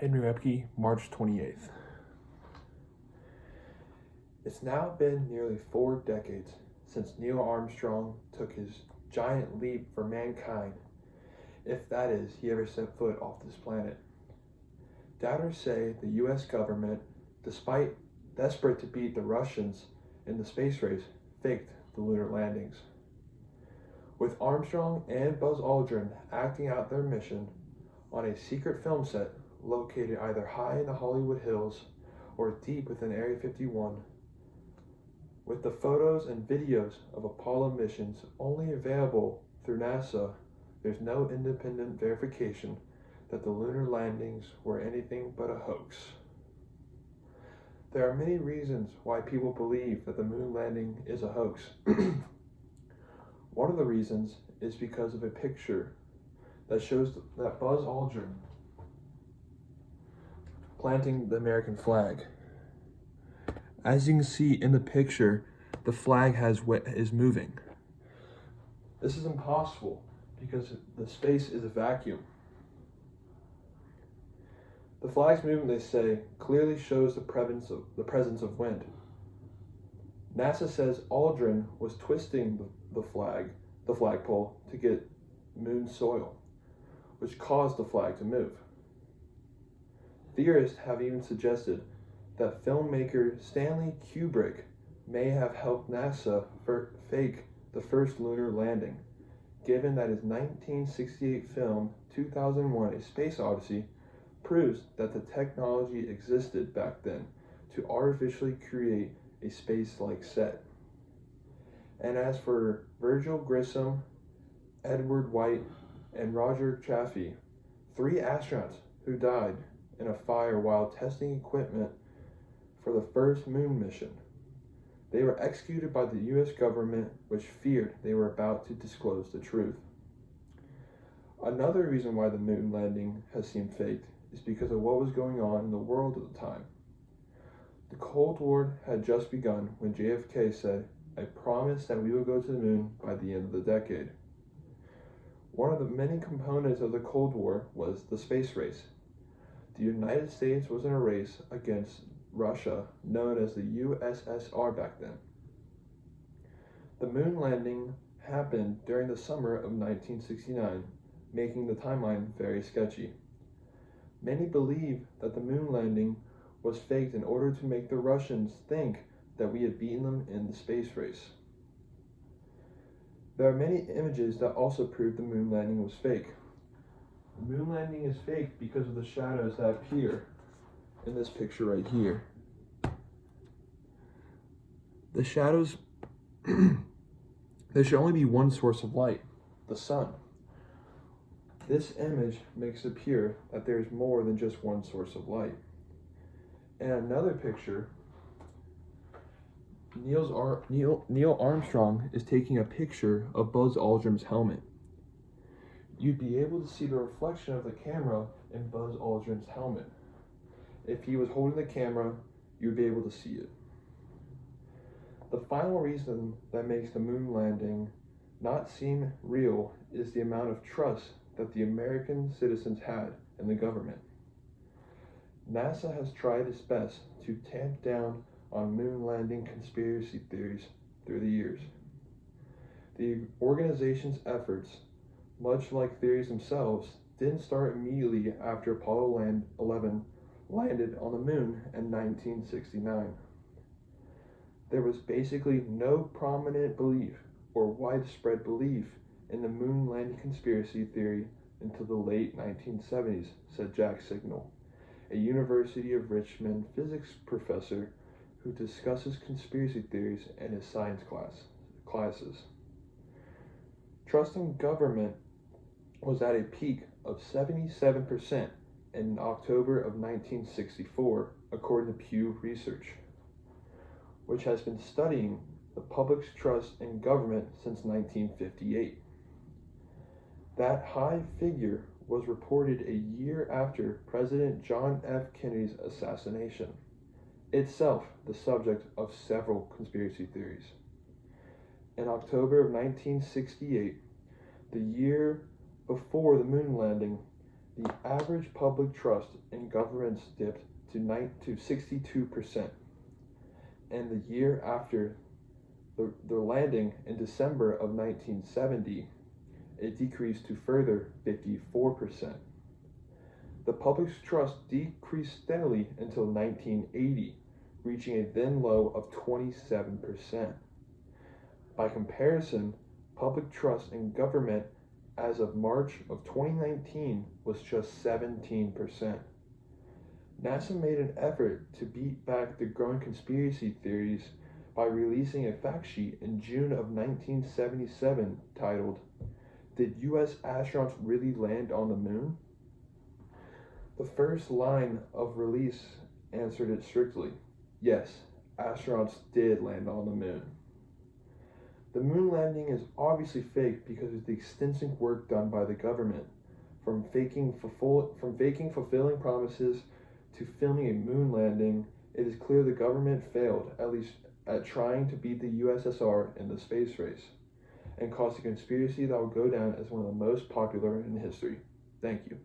Henry Repke, March 28th. It's now been nearly 4 decades since Neil Armstrong took his giant leap for mankind, if that is, he ever set foot off this planet. Doubters say the US government, despite desperate to beat the Russians in the space race, faked the lunar landings. With Armstrong and Buzz Aldrin acting out their mission on a secret film set located either high in the Hollywood Hills or deep within Area 51, with the photos and videos of Apollo missions only available through NASA, there's no independent verification that the lunar landings were anything but a hoax. There are many reasons why people believe that the moon landing is a hoax. One of the reasons is because of a picture that shows that Buzz Aldrin planting the American flag. As you can see in the picture, the flag is moving. This is impossible because the space is a vacuum. The flag's movement, they say, clearly shows the presence of wind. NASA says Aldrin was twisting the flagpole to get moon soil, which caused the flag to move. Theorists have even suggested that filmmaker Stanley Kubrick may have helped NASA fake the first lunar landing, given that his 1968 film 2001: A Space Odyssey proves that the technology existed back then to artificially create a space-like set. And as for Virgil Grissom, Edward White, and Roger Chaffee, 3 astronauts who died in a fire while testing equipment for the first moon mission. They were executed by the US government, which feared they were about to disclose the truth. Another reason why the moon landing has seemed faked is because of what was going on in the world at the time. The Cold War had just begun when JFK said, "I promised that we would go to the moon by the end of the decade." One of the many components of the Cold War was the space race. The United States was in a race against Russia, known as the USSR back then. The moon landing happened during the summer of 1969, making the timeline very sketchy. Many believe that the moon landing was faked in order to make the Russians think that we had beaten them in the space race. There are many images that also prove the moon landing was fake. The moon landing is fake because of the shadows that appear in this picture right here. The shadows, there should only be one source of light, the sun. This image makes it appear that there is more than just one source of light. In another picture, Neil Armstrong is taking a picture of Buzz Aldrin's helmet. You'd be able to see the reflection of the camera in Buzz Aldrin's helmet. If he was holding the camera, you'd be able to see it. The final reason that makes the moon landing not seem real is the amount of trust that the American citizens had in the government. NASA has tried its best to tamp down on moon landing conspiracy theories through the years. The organization's efforts, much like theories themselves, didn't start immediately after Apollo 11 landed on the moon in 1969. There was basically no prominent belief or widespread belief in the moon landing conspiracy theory until the late 1970s, said Jack Signal, a University of Richmond physics professor who discusses conspiracy theories in his science classes. Trust in government was at a peak of 77% in October of 1964, according to Pew Research, which has been studying the public's trust in government since 1958. That high figure was reported a year after President John F. Kennedy's assassination, itself the subject of several conspiracy theories. In October of 1968, the year before the moon landing, The average public trust in governments dipped to 62%, and the year after the landing in December of 1970, it decreased to further 54%. The public's trust decreased steadily until 1980, reaching a then low of 27%. By comparison, public trust in government as of March of 2019 was just 17%. NASA made an effort to beat back the growing conspiracy theories by releasing a fact sheet in June of 1977 titled, "Did US astronauts really land on the moon?" The first line of release answered it strictly. Yes, astronauts did land on the moon. The moon landing is obviously fake because of the extensive work done by the government, from faking fulfilling promises to filming a moon landing. It is clear the government failed, at least at trying to beat the USSR in the space race, and caused a conspiracy that will go down as one of the most popular in history. Thank you.